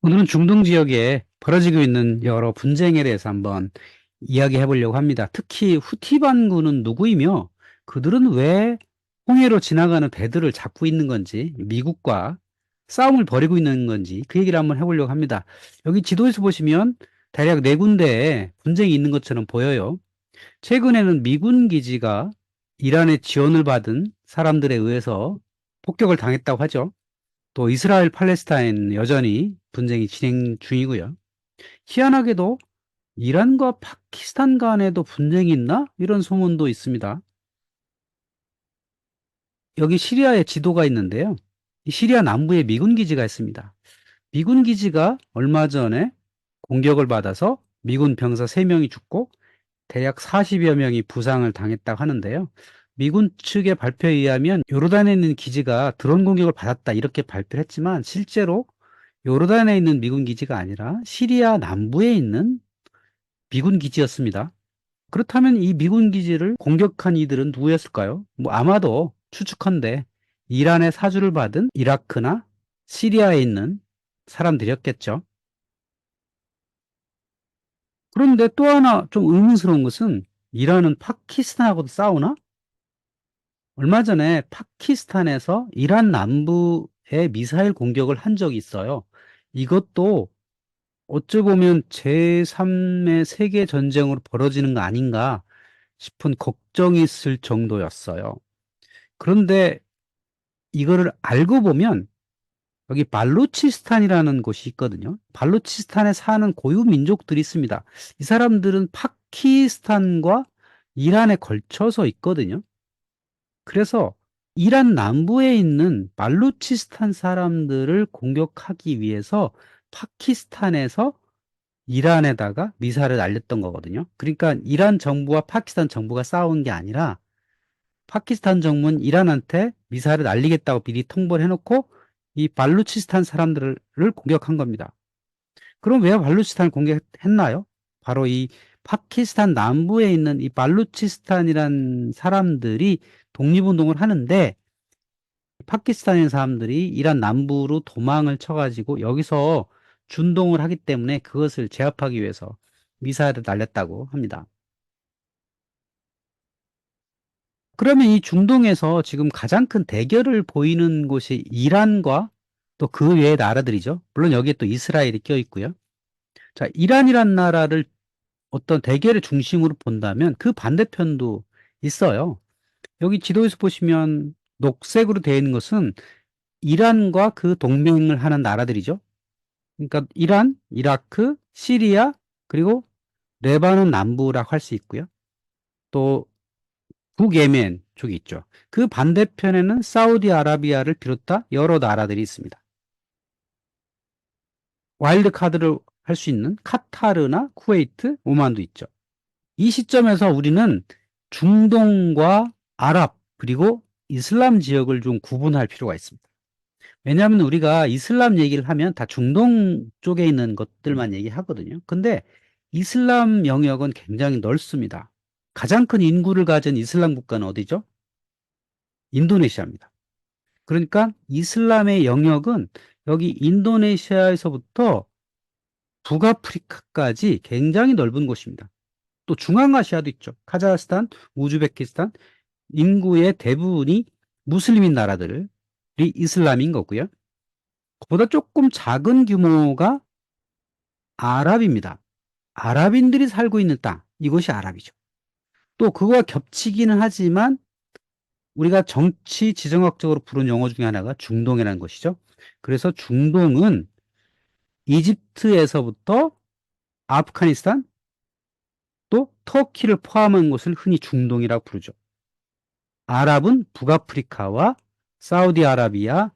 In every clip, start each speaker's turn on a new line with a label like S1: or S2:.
S1: 오늘은 중동 지역에 벌어지고 있는 여러 분쟁에 대해서 한번 이야기해 보려고 합니다. 특히 후티 반군은 누구이며 그들은 왜 홍해로 지나가는 배들을 잡고 있는 건지, 미국과 싸움을 벌이고 있는 건지 그 얘기를 한번 해보려고 합니다. 여기 지도에서 보시면 대략 네 군데에 분쟁이 있는 것처럼 보여요. 최근에는 미군 기지가 이란의 지원을 받은 사람들에 의해서 폭격을 당했다고 하죠. 또 이스라엘 팔레스타인 여전히 분쟁이 진행 중이고요. 희한하게도 이란과 파키스탄 간에도 분쟁이 있나? 이런 소문도 있습니다. 여기 시리아의 지도가 있는데요. 이 시리아 남부에 미군 기지가 있습니다. 미군 기지가 얼마 전에 공격을 받아서 미군 병사 3명이 죽고 대략 40여 명이 부상을 당했다고 하는데요. 미군 측의 발표에 의하면 요르단에 있는 기지가 드론 공격을 받았다 이렇게 발표를 했지만 실제로 요르단에 있는 미군 기지가 아니라 시리아 남부에 있는 미군 기지였습니다. 그렇다면 이 미군 기지를 공격한 이들은 누구였을까요? 뭐 아마도 추측컨대 이란의 사주를 받은 이라크나 시리아에 있는 사람들이었겠죠. 그런데 또 하나 좀 의문스러운 것은 이란은 파키스탄하고도 싸우나? 얼마 전에 파키스탄에서 이란 남부에 미사일 공격을 한 적이 있어요. 이것도 어찌 보면 제3의 세계 전쟁으로 벌어지는 거 아닌가 싶은 걱정이 있을 정도였어요. 그런데 이거를 알고 보면 여기 발루치스탄이라는 곳이 있거든요. 발루치스탄에 사는 고유 민족들이 있습니다. 이 사람들은 파키스탄과 이란에 걸쳐서 있거든요. 그래서 이란 남부에 있는 발루치스탄 사람들을 공격하기 위해서 파키스탄에서 이란에다가 미사일을 날렸던 거거든요. 그러니까 이란 정부와 파키스탄 정부가 싸운 게 아니라 파키스탄 정부는 이란한테 미사일을 날리겠다고 미리 통보를 해놓고 이 발루치스탄 사람들을 공격한 겁니다. 그럼 왜 발루치스탄을 공격했나요? 바로 이 파키스탄 남부에 있는 이 발루치스탄이란 사람들이 독립운동을 하는데 파키스탄의 사람들이 이란 남부로 도망을 쳐가지고 여기서 준동을 하기 때문에 그것을 제압하기 위해서 미사일을 날렸다고 합니다. 그러면 이 중동에서 지금 가장 큰 대결을 보이는 곳이 이란과 또 그 외의 나라들이죠. 물론 여기에 또 이스라엘이 껴 있고요. 자, 이란이란 나라를 어떤 대결의 중심으로 본다면 그 반대편도 있어요. 여기 지도에서 보시면 녹색으로 되어 있는 것은 이란과 그 동맹을 하는 나라들이죠. 그러니까 이란, 이라크, 시리아, 그리고 레바논 남부라고 할 수 있고요. 또 북예멘 쪽이 있죠. 그 반대편에는 사우디아라비아를 비롯한 여러 나라들이 있습니다. 와일드 카드를 할 수 있는 카타르나 쿠웨이트, 오만도 있죠. 이 시점에서 우리는 중동과 아랍 그리고 이슬람 지역을 좀 구분할 필요가 있습니다. 왜냐하면 우리가 이슬람 얘기를 하면 다 중동 쪽에 있는 것들만 얘기하거든요. 근데 이슬람 영역은 굉장히 넓습니다. 가장 큰 인구를 가진 이슬람 국가는 어디죠? 인도네시아입니다. 그러니까 이슬람의 영역은 여기 인도네시아에서부터 북아프리카까지 굉장히 넓은 곳입니다. 또 중앙아시아도 있죠. 카자흐스탄, 우즈베키스탄, 인구의 대부분이 무슬림인 나라들이 이슬람인 거고요. 그보다 조금 작은 규모가 아랍입니다. 아랍인들이 살고 있는 땅, 이것이 아랍이죠. 또 그거와 겹치기는 하지만 우리가 정치 지정학적으로 부르는 용어 중에 하나가 중동이라는 것이죠. 그래서 중동은 이집트에서부터 아프가니스탄 또 터키를 포함한 것을 흔히 중동이라고 부르죠. 아랍은 북아프리카와 사우디아라비아가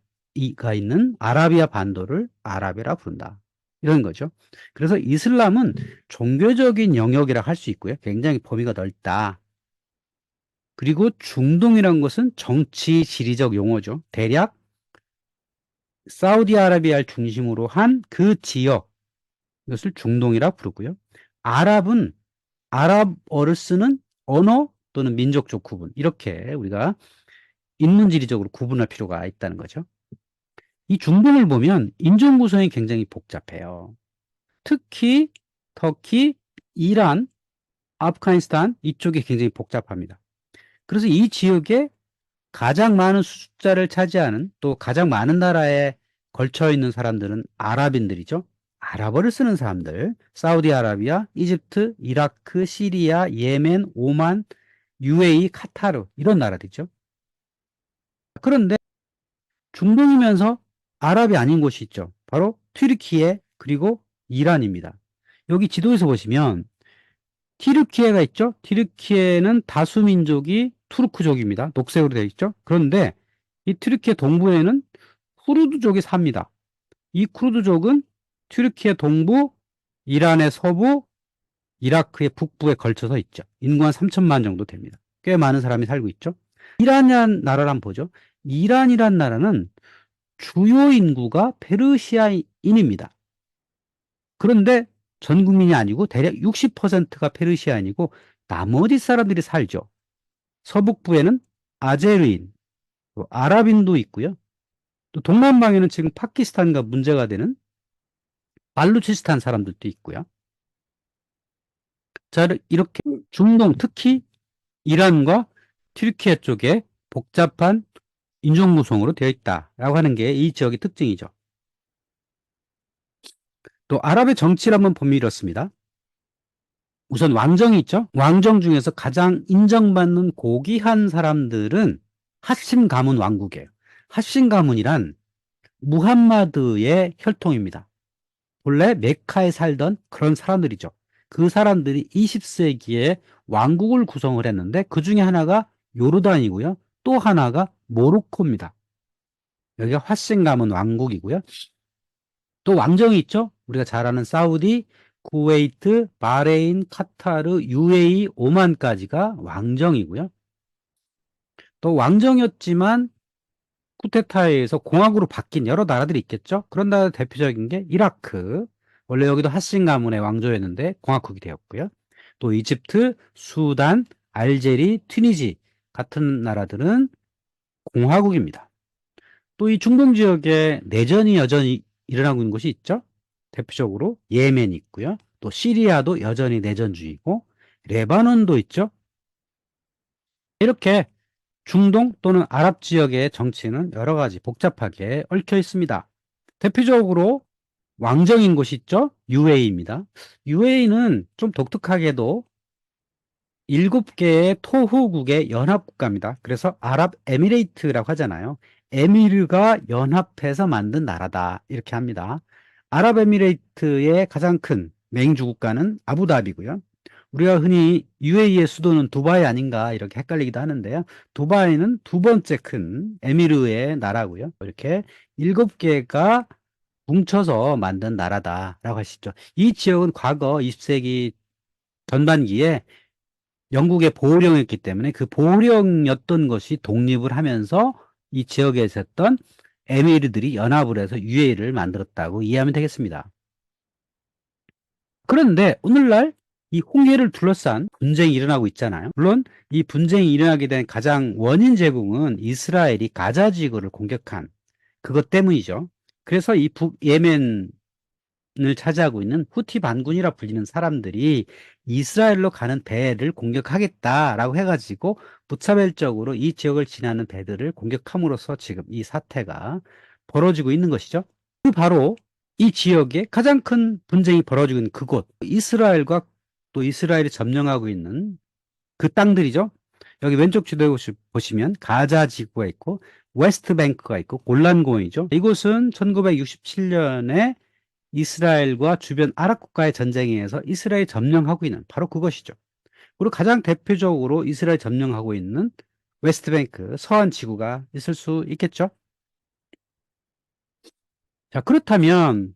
S1: 있는 아라비아 반도를 아랍이라 부른다. 이런 거죠. 그래서 이슬람은 종교적인 영역이라 할 수 있고요. 굉장히 범위가 넓다. 그리고 중동이라는 것은 정치 지리적 용어죠. 대략 사우디아라비아를 중심으로 한 그 지역, 이것을 중동이라 부르고요. 아랍은 아랍어를 쓰는 언어 또는 민족적 구분, 이렇게 우리가 인문지리적으로 구분할 필요가 있다는 거죠. 이 중동을 보면 인종 구성이 굉장히 복잡해요. 특히 터키, 이란, 아프가니스탄 이쪽이 굉장히 복잡합니다. 그래서 이 지역에 가장 많은 숫자를 차지하는 또 가장 많은 나라에 걸쳐 있는 사람들은 아랍인들이죠. 아랍어를 쓰는 사람들, 사우디아라비아, 이집트, 이라크, 시리아, 예멘, 오만, UAE, 카타르 이런 나라들이죠. 그런데 중동이면서 아랍이 아닌 곳이 있죠. 바로 튀르키예 그리고 이란입니다. 여기 지도에서 보시면 튀르키예가 있죠. 튀르키예는 다수민족이 투르크족입니다. 녹색으로 되어 있죠. 그런데 이 튀르키예 동부에는 쿠르드족이 삽니다. 이 쿠르드족은 튀르키예 동부, 이란의 서부, 이라크의 북부에 걸쳐서 있죠. 인구 한 3천만 정도 됩니다. 꽤 많은 사람이 살고 있죠. 이란이란 나라를 한번 보죠. 이란이란 나라는 주요 인구가 페르시아인입니다. 그런데 전 국민이 아니고 대략 60%가 페르시아인이고 나머지 사람들이 살죠. 서북부에는 아제르인, 또 아랍인도 있고요. 또 동남방에는 지금 파키스탄과 문제가 되는 발루치스탄 사람들도 있고요. 자, 이렇게 중동, 특히 이란과 튀르키예 쪽에 복잡한 인종 구성으로 되어 있다라고 하는 게 이 지역의 특징이죠. 또 아랍의 정치를 한번 보면 이렇습니다. 우선 왕정이 있죠. 왕정 중에서 가장 인정받는 고귀한 사람들은 하심 가문 왕국이에요. 하심 가문이란 무함마드의 혈통입니다. 본래 메카에 살던 그런 사람들이죠. 그 사람들이 20세기에 왕국을 구성을 했는데 그 중에 하나가 요르단이고요. 또 하나가 모로코입니다. 여기가 화신 가문 왕국이고요. 또 왕정이 있죠. 우리가 잘 아는 사우디, 쿠웨이트, 바레인, 카타르, UAE, 오만까지가 왕정이고요. 또 왕정이었지만 쿠데타에 의해서 공화국으로 바뀐 여러 나라들이 있겠죠. 그런 나라 대표적인 게 이라크. 원래 여기도 하신 가문의 왕조였는데 공화국이 되었고요. 또 이집트, 수단, 알제리, 튀니지 같은 나라들은 공화국입니다. 또 이 중동 지역에 내전이 여전히 일어나고 있는 곳이 있죠. 대표적으로 예멘이 있고요. 또 시리아도 여전히 내전 중이고 레바논도 있죠. 이렇게 중동 또는 아랍 지역의 정치는 여러 가지 복잡하게 얽혀 있습니다. 대표적으로 왕정인 곳이 있죠. UAE입니다. UAE는 좀 독특하게도 7개의 토호국의 연합국가입니다. 그래서 아랍에미레이트라고 하잖아요. 에미르가 연합해서 만든 나라다 이렇게 합니다. 아랍에미레이트의 가장 큰 맹주 국가는 아부다비고요. 우리가 흔히 UAE의 수도는 두바이 아닌가 이렇게 헷갈리기도 하는데요. 두바이는 두 번째 큰 에미르의 나라고요. 이렇게 7개가 뭉쳐서 만든 나라다라고 하시죠. 이 지역은 과거 20세기 전반기에 영국의 보호령이었기 때문에 그 보호령이었던 것이 독립을 하면서 이 지역에 있었던 에미르들이 연합을 해서 UAE를 만들었다고 이해하면 되겠습니다. 그런데 오늘날 이 홍해를 둘러싼 분쟁이 일어나고 있잖아요. 물론 이 분쟁이 일어나게 된 가장 원인 제공은 이스라엘이 가자 지구를 공격한 그것 때문이죠. 그래서 이 북예멘 을 차지하고 있는 후티 반군이라 불리는 사람들이 이스라엘로 가는 배를 공격하겠다라고 해가지고 무차별적으로 이 지역을 지나는 배들을 공격함으로써 지금 이 사태가 벌어지고 있는 것이죠. 그 바로 이 지역에 가장 큰 분쟁이 벌어지고 있는 그곳, 이스라엘과 또 이스라엘이 점령하고 있는 그 땅들이죠. 여기 왼쪽 지도에 보시면 가자 지구가 있고 웨스트뱅크가 있고 골란공이죠. 이곳은 1967년에 이스라엘과 주변 아랍 국가의 전쟁에 의해서 이스라엘이 점령하고 있는 바로 그것이죠. 그리고 가장 대표적으로 이스라엘 점령하고 있는 웨스트뱅크 서한 지구가 있을 수 있겠죠. 자, 그렇다면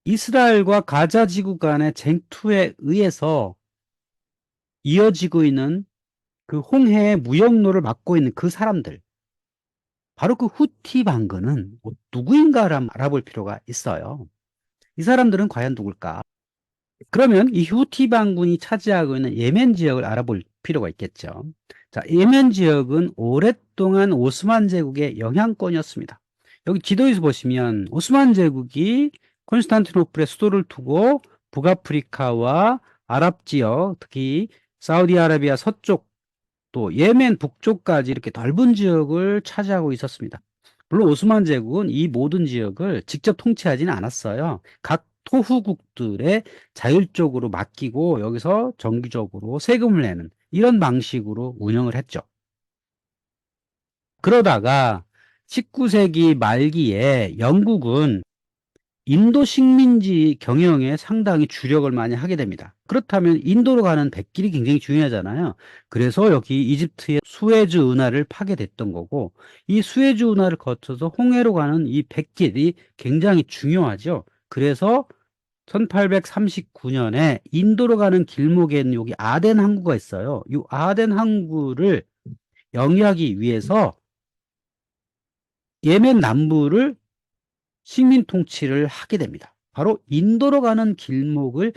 S1: 이스라엘과 가자 지구 간의 쟁투에 의해서 이어지고 있는 그 홍해의 무역로를 막고 있는 그 사람들, 바로 그 후티 반군은 누구인가를 알아볼 필요가 있어요. 이 사람들은 과연 누굴까? 그러면 이 후티 반군이 차지하고 있는 예멘 지역을 알아볼 필요가 있겠죠. 자, 예멘 지역은 오랫동안 오스만 제국의 영향권이었습니다. 여기 지도에서 보시면 오스만 제국이 콘스탄티노플에 수도를 두고 북아프리카와 아랍 지역, 특히 사우디아라비아 서쪽 또 예멘 북쪽까지 이렇게 넓은 지역을 차지하고 있었습니다. 물론 오스만 제국은 이 모든 지역을 직접 통치하지는 않았어요. 각 토후국들의 자율적으로 맡기고 여기서 정기적으로 세금을 내는 이런 방식으로 운영을 했죠. 그러다가 19세기 말기에 영국은 인도 식민지 경영에 상당히 주력을 많이 하게 됩니다. 그렇다면 인도로 가는 백길이 굉장히 중요하잖아요. 그래서 여기 이집트의 수에즈 운하를 파게 됐던 거고, 이 수에즈 운하를 거쳐서 홍해로 가는 이 백길이 굉장히 중요하죠. 그래서 1839년에 인도로 가는 길목에는 여기 아덴 항구가 있어요. 이 아덴 항구를 영위하기 위해서 예멘 남부를 식민 통치를 하게 됩니다. 바로 인도로 가는 길목을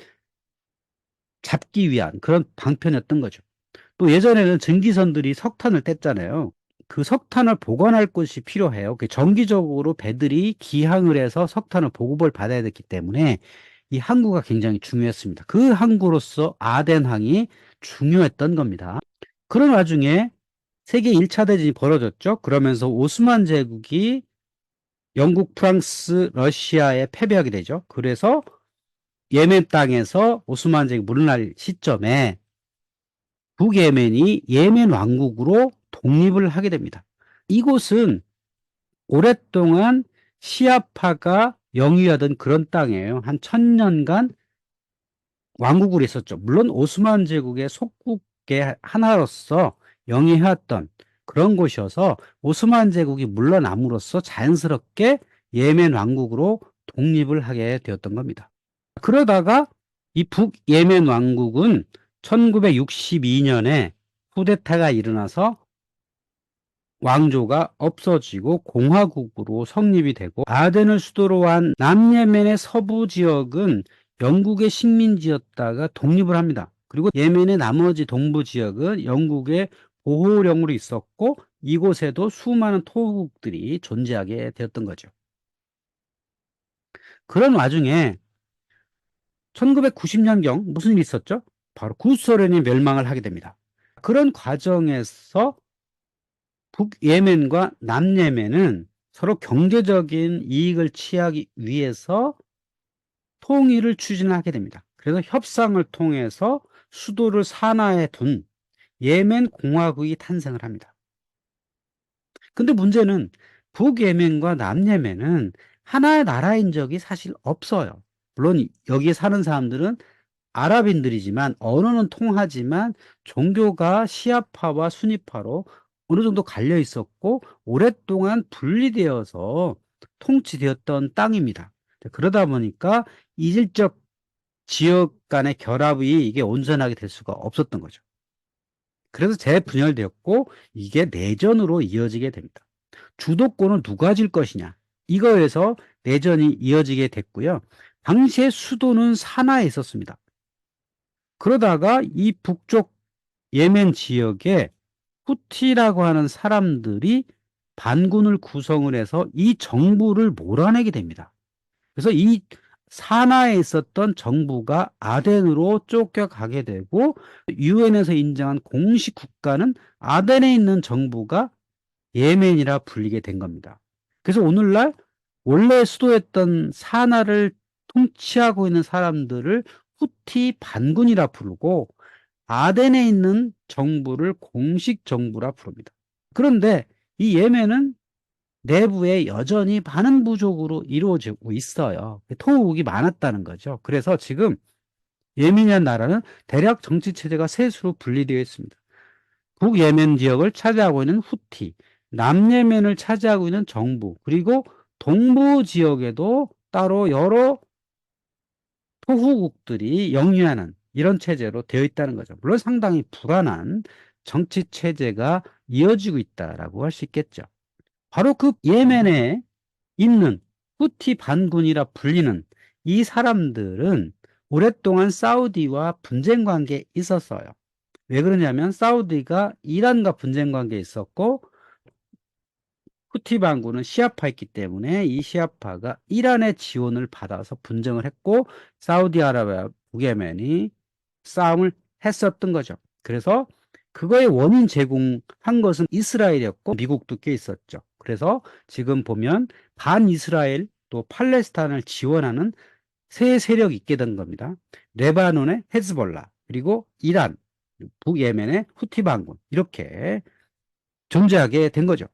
S1: 잡기 위한 그런 방편이었던 거죠. 또 예전에는 증기선들이 석탄을 뗐잖아요. 그 석탄을 보관할 곳이 필요해요. 정기적으로 배들이 기항을 해서 석탄을 보급을 받아야 됐기 때문에 이 항구가 굉장히 중요했습니다. 그 항구로서 아덴항이 중요했던 겁니다. 그런 와중에 세계 1차 대전이 벌어졌죠. 그러면서 오스만 제국이 영국, 프랑스, 러시아에 패배하게 되죠. 그래서 예멘 땅에서 오스만 제국이 물러날 시점에 북예멘이 예멘 왕국으로 독립을 하게 됩니다. 이곳은 오랫동안 시아파가 영위하던 그런 땅이에요. 한 1000년간 왕국으로 있었죠. 물론 오스만 제국의 속국의 하나로서 영위해왔던 그런 곳이어서 오스만 제국이 물러남으로써 자연스럽게 예멘 왕국으로 독립을 하게 되었던 겁니다. 그러다가 이 북예멘 왕국은 1962년에 쿠데타가 일어나서 왕조가 없어지고 공화국으로 성립이 되고 아덴을 수도로 한 남예멘의 서부 지역은 영국의 식민지였다가 독립을 합니다. 그리고 예멘의 나머지 동부 지역은 영국의 보호령으로 있었고 이곳에도 수많은 토호국들이 존재하게 되었던 거죠. 그런 와중에 1990년경 무슨 일이 있었죠? 바로 구소련이 멸망을 하게 됩니다. 그런 과정에서 북예멘과 남예멘은 서로 경제적인 이익을 취하기 위해서 통일을 추진하게 됩니다. 그래서 협상을 통해서 수도를 산하에 둔 예멘 공화국이 탄생을 합니다. 근데 문제는 북예멘과 남예멘은 하나의 나라인 적이 사실 없어요. 물론 여기에 사는 사람들은 아랍인들이지만 언어는 통하지만 종교가 시아파와 수니파로 어느 정도 갈려 있었고 오랫동안 분리되어서 통치되었던 땅입니다. 그러다 보니까 이질적 지역 간의 결합이 이게 온전하게 될 수가 없었던 거죠. 그래서 재분열되었고 이게 내전으로 이어지게 됩니다. 주도권은 누가 질 것이냐 이거에서 내전이 이어지게 됐고요. 당시에 수도는 산하에 있었습니다. 그러다가 이 북쪽 예멘 지역에 후티라고 하는 사람들이 반군을 구성을 해서 이 정부를 몰아내게 됩니다. 그래서 이 산하에 있었던 정부가 아덴으로 쫓겨가게 되고 유엔에서 인정한 공식 국가는 아덴에 있는 정부가 예멘이라 불리게 된 겁니다. 그래서 오늘날 원래 수도였던 사나를 통치하고 있는 사람들을 후티 반군이라 부르고 아덴에 있는 정부를 공식 정부라 부릅니다. 그런데 이 예멘은 내부에 여전히 많은 부족으로 이루어지고 있어요. 토국이 많았다는 거죠. 그래서 지금 예멘이라는 나라는 대략 정치 체제가 셋으로 분리되어 있습니다. 북예멘 지역을 차지하고 있는 후티, 남예멘을 차지하고 있는 정부, 그리고 동부 지역에도 따로 여러 토후국들이 영유하는 이런 체제로 되어 있다는 거죠. 물론 상당히 불안한 정치 체제가 이어지고 있다라고 할 수 있겠죠. 바로 그 예멘에 있는 후티 반군이라 불리는 이 사람들은 오랫동안 사우디와 분쟁 관계에 있었어요. 왜 그러냐면 사우디가 이란과 분쟁 관계에 있었고 후티 반군은 시아파였기 때문에 이 시아파가 이란의 지원을 받아서 분쟁을 했고 사우디아라비아 북예멘이 싸움을 했었던 거죠. 그래서 그거의 원인 제공한 것은 이스라엘이었고 미국도 꽤 있었죠. 그래서 지금 보면 반이스라엘 또 팔레스타인을 지원하는 세 세력이 있게 된 겁니다. 레바논의 헤즈볼라, 그리고 이란, 북예멘의 후티 반군 이렇게 존재하게 된 거죠.